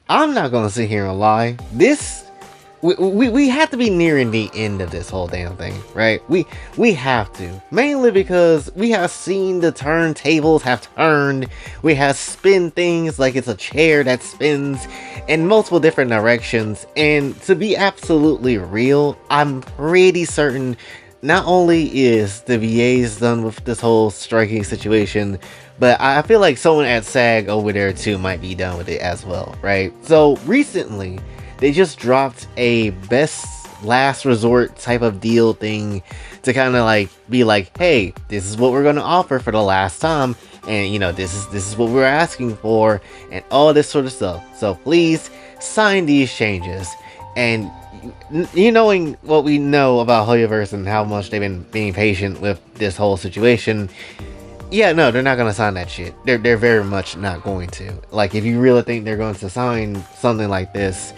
I'm not gonna sit here and lie. We have to be nearing the end of this whole damn thing, right? We have to. Mainly because we have seen the turntables have turned. We have spin things like it's a chair that spins in multiple different directions. And to be absolutely real, I'm pretty certain not only is the VAs done with this whole striking situation, but I feel like someone at SAG over there too might be done with it as well, right? So recently, they just dropped a best last resort type of deal thing to kind of like be like, hey, this is what we're going to offer for the last time, and you know, this is what we're asking for, and all this sort of stuff. So please sign these changes. And you knowing what we know about Hoyoverse and how much they've been being patient with this whole situation, yeah, no, they're not gonna sign that shit. They're very much not going to. Like, if you really think they're going to sign something like this,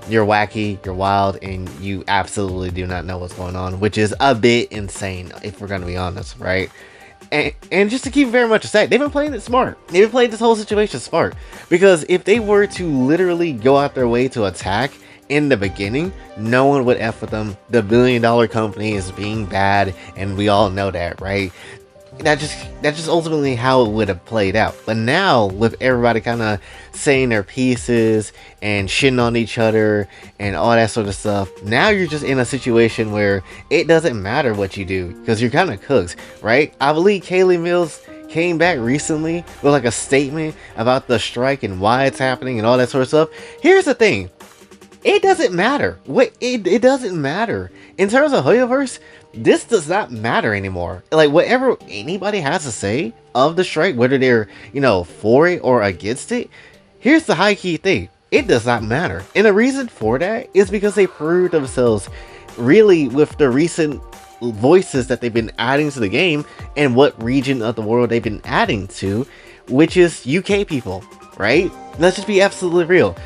you're wacky, you're wild, and you absolutely do not know what's going on, which is a bit insane, if we're gonna be honest, right? And just to keep it very much aside, they've been playing it smart. They've been playing this whole situation smart. Because if they were to literally go out their way to attack in the beginning, no one would F with them. The billion-dollar company is being bad, and we all know that, right? That's just ultimately how it would have played out. But now, with everybody kind of saying their pieces and shitting on each other and all that sort of stuff, now you're just in a situation where it doesn't matter what you do because you're kind of cooked, right? I believe Kaylee Mills came back recently with like a statement about the strike and why it's happening and all that sort of stuff. Here's the thing. It doesn't matter. It doesn't matter. In terms of Hoyoverse, this does not matter anymore. Like, whatever anybody has to say of the strike, whether they're, you know, for it or against it, here's the high key thing. It does not matter. And the reason for that is because they proved themselves really with the recent voices that they've been adding to the game and what region of the world they've been adding to, which is UK people, right? Let's just be absolutely real.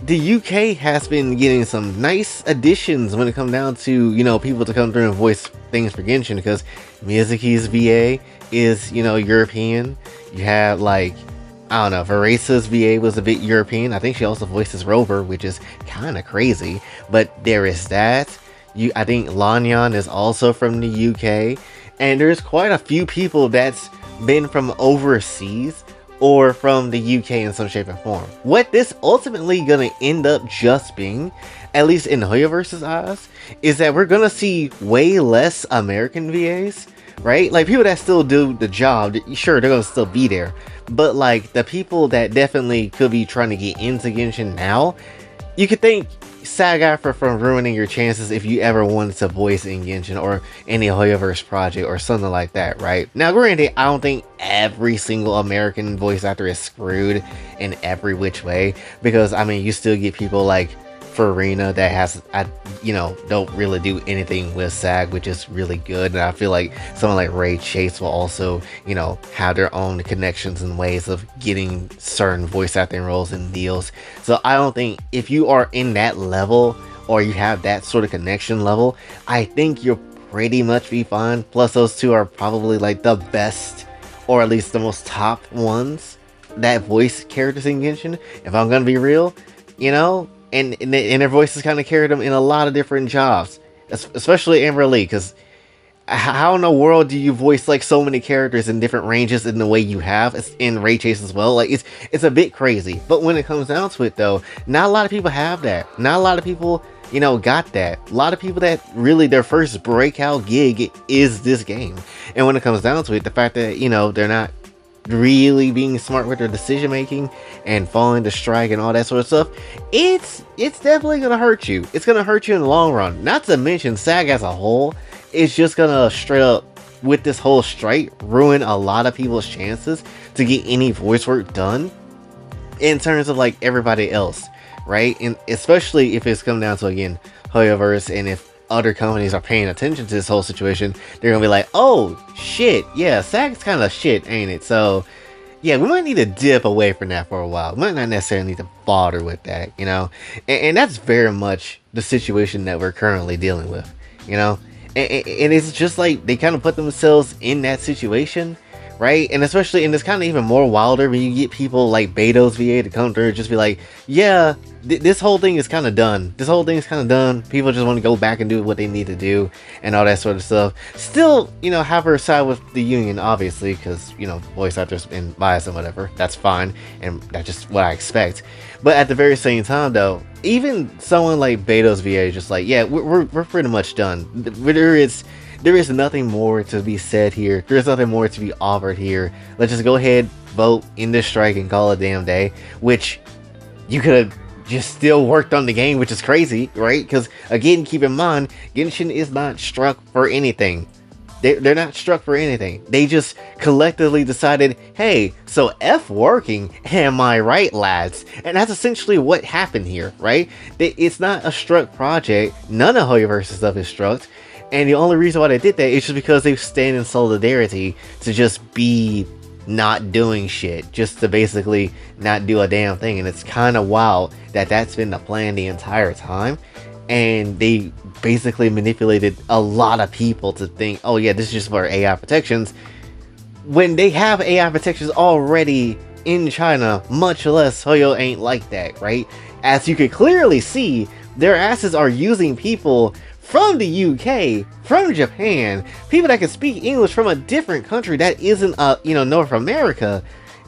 The UK has been getting some nice additions when it comes down to, you know, people to come through and voice things for Genshin, because Miyazaki's VA is, you know, European. You have, like, I don't know, Veresa's VA was a bit European. I think she also voices Rover, which is kind of crazy, but there is that. I think Lanyan is also from the UK, and there's quite a few people that's been from overseas or from the UK in some shape or form. What this ultimately gonna end up just being, at least in Hoyoverse's eyes, is that we're gonna see way less American VAs, right? Like, people that still do the job, sure, they're gonna still be there, but like the people that definitely could be trying to get into Genshin now, you could thank SAG-AFTRA from ruining your chances if you ever wanted to voice in Genshin or any Hoyoverse project or something like that, right? Now, granted, I don't think every single American voice actor is screwed in every which way, because, I mean, you still get people like Farina that has, you know, don't really do anything with SAG, which is really good. And I feel like someone like Ray Chase will also, you know, have their own connections and ways of getting certain voice acting roles and deals. So I don't think, if you are in that level or you have that sort of connection level, I think you'll pretty much be fine. Plus, those two are probably like the best, or at least the most top ones that voice characters in Genshin, if I'm gonna be real, you know. And their voices kind of carried them in a lot of different jobs, especially Amber Lee, because how in the world do you voice like so many characters in different ranges in the way you have? It's in Ray Chase as well. Like, it's a bit crazy. But when it comes down to it, though, not a lot of people have that. Not a lot of people, you know, got that. A lot of people that really their first breakout gig is this game. And when it comes down to it, the fact that, you know, they're not really being smart with their decision making and following the strike and all that sort of stuff, it's definitely gonna hurt you. It's gonna hurt you in the long run. Not to mention, SAG as a whole is just gonna straight up, with this whole strike, ruin a lot of people's chances to get any voice work done in terms of like everybody else, right? And especially if it's come down to, again, Hoyoverse, and if other companies are paying attention to this whole situation, they're gonna be like, oh shit, yeah, SAG's kind of shit, ain't it? So yeah, we might need to dip away from that for a while. We might not necessarily need to bother with that, you know. And that's very much the situation that we're currently dealing with, you know. And it's just like they kind of put themselves in that situation right? And especially, and it's kind of even more wilder when you get people like Beto's VA to come through and just be like, yeah, this whole thing is kind of done. This whole thing is kind of done. People just want to go back and do what they need to do and all that sort of stuff. Still, you know, have her side with the union, obviously, because, you know, voice actors and bias and whatever. That's fine, and that's just what I expect. But at the very same time, though, even someone like Beto's VA is just like, yeah, we're pretty much done. There is nothing more to be said here. There's nothing more to be offered here. Let's just go ahead, vote, end this strike, and call it a damn day. Which you could have just still worked on the game, which is crazy, right? Because again, keep in mind, Genshin is not struck for anything. They're not struck for anything. They just collectively decided, hey, so F working, am I right, lads? And that's essentially what happened here, right? It's not a struck project. None of Hoyoverse stuff is struck. And the only reason why they did that is just because they stand in solidarity to just be not doing shit. Just to basically not do a damn thing. And it's kind of wild that that's been the plan the entire time. And they basically manipulated a lot of people to think, oh yeah, this is just for AI protections, when they have AI protections already in China. Much less Hoyo ain't like that, right? As you could clearly see, their asses are using people from the UK, from Japan, people that can speak English from a different country that isn't North America.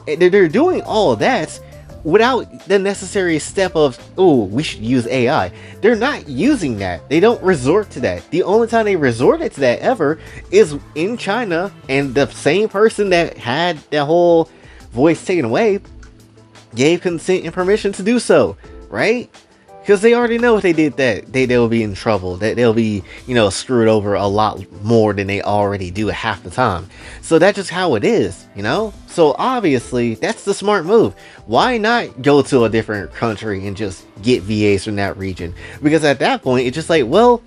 They're doing all of that without the necessary step of, oh, we should use AI. They're not using that. They don't resort to that. The only time they resorted to that ever is in China, and the same person that had the whole voice taken away gave consent and permission to do so, right? Because they already know if they did that, they'll be in trouble. They'll be, screwed over a lot more than they already do half the time. So that's just how it is, So obviously, that's the smart move. Why not go to a different country and just get VAs from that region? Because at that point, it's just like, well,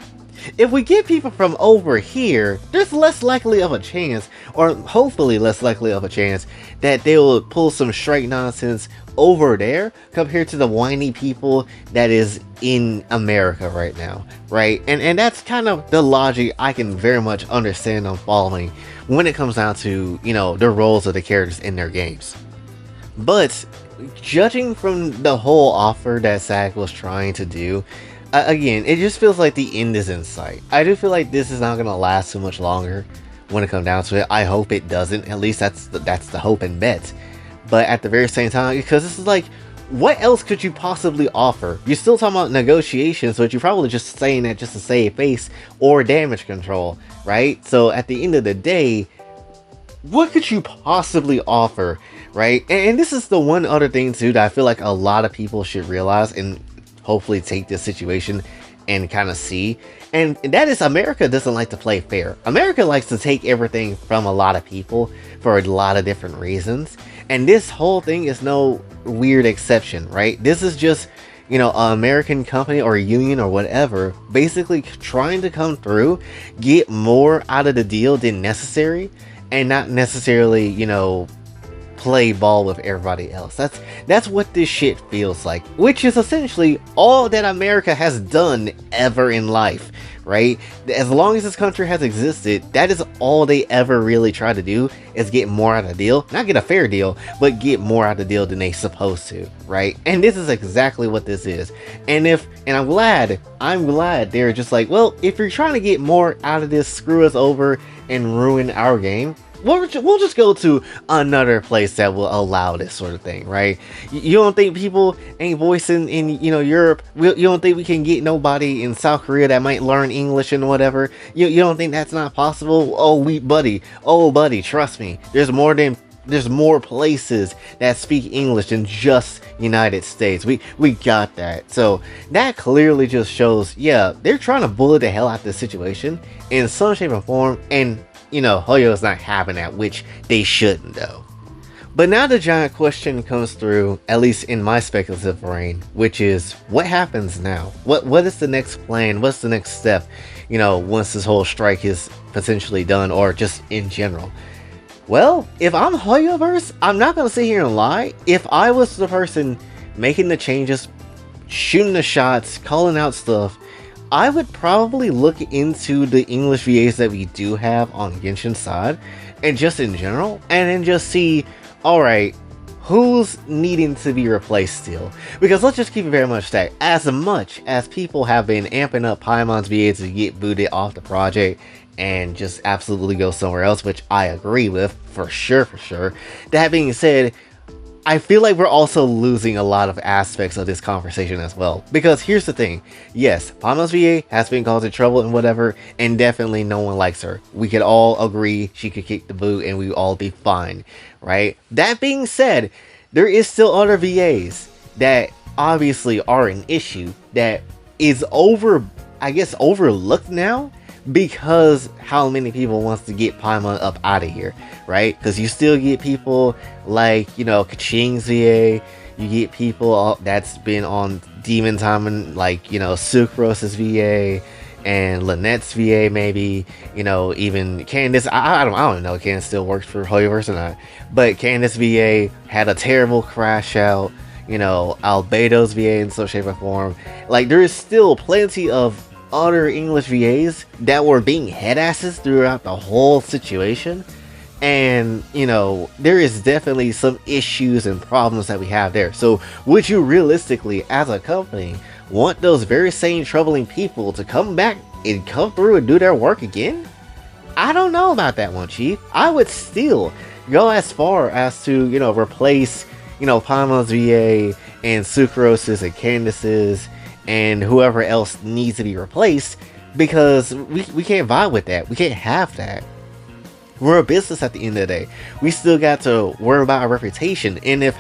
if we get people from over here, there's less likely of a chance, or hopefully less likely of a chance, that they will pull some strike nonsense over there compared to the whiny people that is in America right now, right? And that's kind of the logic I can very much understand on following when it comes down to, the roles of the characters in their games. But judging from the whole offer that SAG was trying to do, again, it just feels like the end is in sight. I do feel like this is not going to last too much longer when it comes down to it. I hope it doesn't. At least that's the hope and bet. But at the very same time, because this is like, what else could you possibly offer? You're still talking about negotiations, but you're probably just saying that just to save face or damage control, right? So at the end of the day, what could you possibly offer, right? And this is the one other thing too that I feel like a lot of people should realize and hopefully take this situation and kind of see, and that is, America doesn't like to play fair. America likes to take everything from a lot of people for a lot of different reasons, and this whole thing is no weird exception, right? This is just, an American company or a union or whatever basically trying to come through, get more out of the deal than necessary, and not necessarily, play ball with everybody else. That's what this shit feels like, which is essentially all that America has done ever in life, right? As long as this country has existed, that is all they ever really try to do, is get more out of the deal. Not get a fair deal, but get more out of the deal than they supposed to, right? And this is exactly what this is. And I'm glad they're just like, well, if you're trying to get more out of this, screw us over and ruin our game, we'll just go to another place that will allow this sort of thing, right? You don't think people ain't voicing in, Europe? You don't think we can get nobody in South Korea that might learn English and whatever? You don't think that's not possible? Oh, buddy, trust me. There's more places that speak English than just United States. We got that. So that clearly just shows, yeah, they're trying to bully the hell out of this situation in some shape or form, and Hoyo's not having that, which they shouldn't though. But now the giant question comes through, at least in my speculative brain, which is, what happens now? What is the next plan? What's the next step, once this whole strike is potentially done, or just in general? Well, if I'm Hoyoverse, I'm not gonna sit here and lie. If I was the person making the changes, shooting the shots, calling out stuff, I would probably look into the English VAs that we do have on Genshin side, and just in general, and then just see, alright, who's needing to be replaced still? Because let's just keep it very much that as much as people have been amping up Paimon's VA to get booted off the project and just absolutely go somewhere else, which I agree with, for sure. That being said, I feel like we're also losing a lot of aspects of this conversation as well. Because here's the thing. Yes, Paimon's VA has been causing trouble and whatever, and definitely no one likes her. We could all agree she could kick the boot and we'd all be fine, right? That being said, there is still other VAs that obviously are an issue that is overlooked now, because how many people wants to get Paimon up out of here, right? Because you still get people like, Kaching's VA, you get people that's been on Demon Time, and like, Sucrose's VA, and Lynette's VA maybe, even Candace, I don't know if Candace still works for Hoyoverse or not, but Candace VA had a terrible crash out, Albedo's VA in some shape or form. Like, there is still plenty of other English VAs that were being headasses throughout the whole situation, and there is definitely some issues and problems that we have there. So would you realistically, as a company, want those very same troubling people to come back and come through and do their work again? I don't know about that one, Chief. I would still go as far as to replace Paimon's VA and Sucrose's and Candace's and whoever else needs to be replaced, because we can't vibe with that. We can't have that. We're a business at the end of the day. We still got to worry about our reputation, and if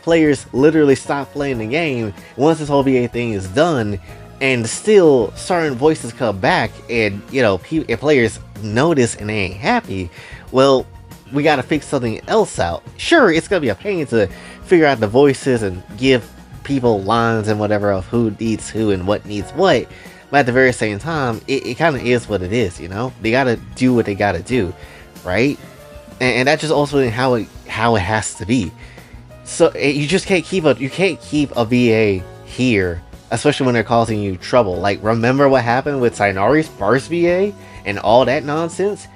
players literally stop playing the game once this whole VA thing is done, and still certain voices come back, and if players notice and they ain't happy, well, we got to fix something else out. Sure, it's gonna be a pain to figure out the voices and give people lines and whatever of who needs who and what needs what, but at the very same time, it kind of is what it is. They gotta do what they gotta do, right? And that's just also how it has to be. So you just can't keep a VA here, especially when they're causing you trouble. Like, remember what happened with Sainari's first VA and all that nonsense?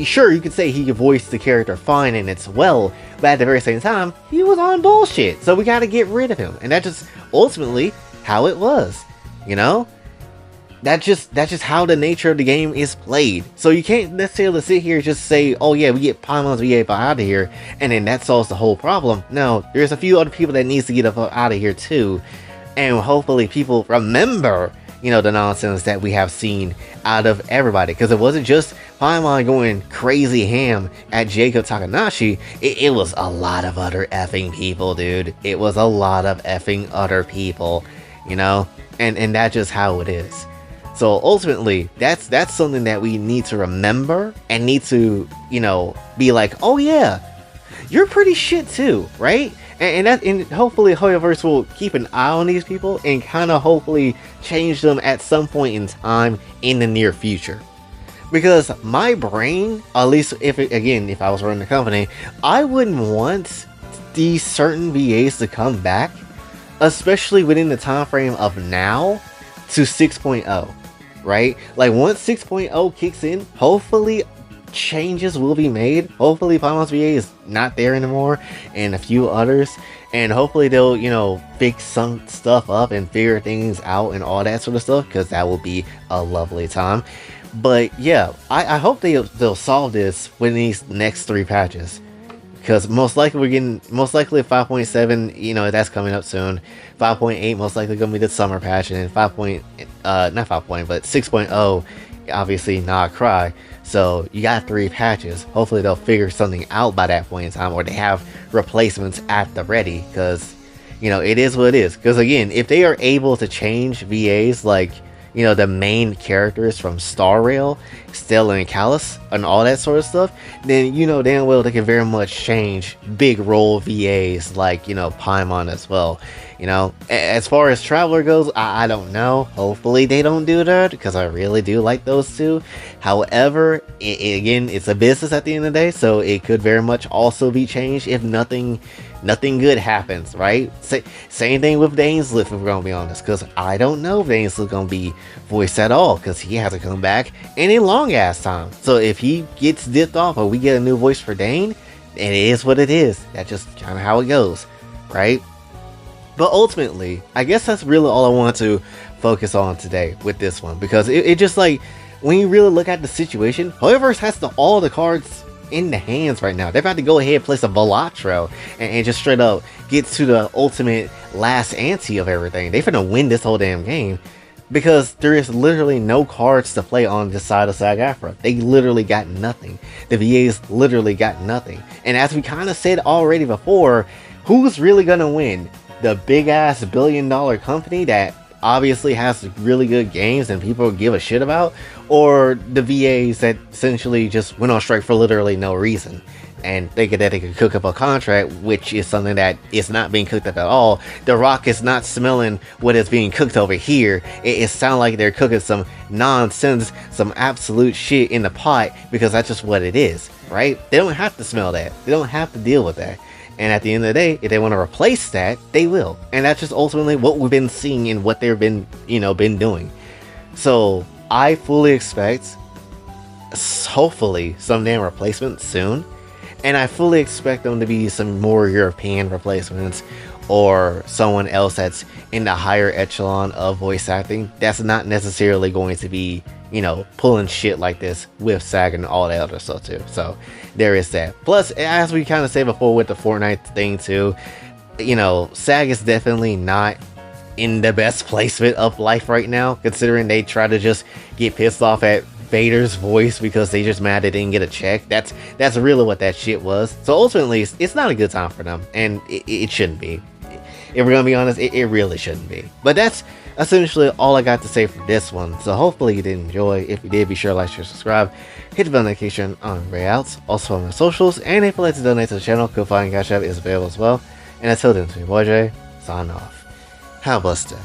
Sure, you could say he could voice the character fine and it's well, but at the very same time, he was on bullshit, so we gotta get rid of him. And that's just ultimately how it was, That's just how the nature of the game is played. So you can't necessarily sit here and just say, oh yeah, we get Paimon's VA out of here, and then that solves the whole problem. No, there's a few other people that needs to get out of here too, and hopefully people remember the nonsense that we have seen out of everybody, because it wasn't just Paimon going crazy ham at Jacob Takanashi, it was a lot of other effing people, dude. It was a lot of effing other people, and that's just how it is. So ultimately, that's something that we need to remember and need to, be like, oh yeah, you're pretty shit too, right? And hopefully Hoyoverse will keep an eye on these people and kind of hopefully change them at some point in time in the near future. Because my brain, at least if I was running the company, I wouldn't want these certain VAs to come back, especially within the time frame of now to 6.0, right? Like, once 6.0 kicks in, hopefully changes will be made. Hopefully Paimon's VA is not there anymore, and a few others, and hopefully they'll fix some stuff up and figure things out and all that sort of stuff, because that will be a lovely time. But yeah, I hope they'll solve this with these next 3 patches, because most likely 5.7, that's coming up soon. 5.8 most likely gonna be the summer patch, and then 6.0 obviously not cry. So you got 3 patches. Hopefully they'll figure something out by that point in time, or they have replacements at the ready, because it is what it is. Because again, if they are able to change VAs like the main characters from Star Rail, Stella and Callus, and all that sort of stuff, then damn well they can very much change big role VAs like Paimon as well. As far as Traveler goes, I don't know. Hopefully they don't do that, because I really do like those two. However, again, it's a business at the end of the day, so it could very much also be changed if nothing nothing good happens, right? Same thing with Dainsleif, if we're gonna be honest, because I don't know if Dainsleif gonna be voiced at all, because he hasn't come back in a long ass time. So if he gets dipped off or we get a new voice for Dane, it is what it is. That's just kind of how it goes, right? But ultimately, I guess that's really all I want to focus on today with this one, because it just like, when you really look at the situation, Hoyoverse has all the cards in the hands right now. They've had to go ahead and place a Velatro and just straight up get to the ultimate last ante of everything. They finna win this whole damn game, because there is literally no cards to play on this side of SAG-AFTRA. They literally got nothing. The VAs literally got nothing. And as we kind of said already before, who's really gonna win? The big ass billion-dollar company that obviously has really good games and people give a shit about, or the VAs that essentially just went on strike for literally no reason and thinking that they could cook up a contract, which is something that is not being cooked up at all. The Rock is not smelling what is being cooked over here. It sounds like they're cooking some nonsense, some absolute shit in the pot, because that's just what it is, right? They don't have to smell that. They don't have to deal with that. And at the end of the day, if they want to replace that, they will. And that's just ultimately what we've been seeing and what they've been, been doing. So I fully expect, hopefully, some damn replacements soon. And I fully expect them to be some more European replacements, or someone else that's in the higher echelon of voice acting that's not necessarily going to be, pulling shit like this with SAG and all that other stuff too. So there is that. Plus, as we kind of said before with the Fortnite thing too, SAG is definitely not in the best placement of life right now, considering they try to just get pissed off at Vader's voice because they just mad they didn't get a check. That's really what that shit was. So ultimately, it's not a good time for them, and it shouldn't be. If we're gonna be honest, it really shouldn't be. But that's essentially all I got to say for this one. So hopefully you did enjoy. If you did, be sure to like, share, subscribe, hit the bell notification on Rayouts, also on my socials, and if you'd like to donate to the channel, Kofi and Cash App is available as well. And until then, it's me, boy Jay, sign off. Have a blessed day.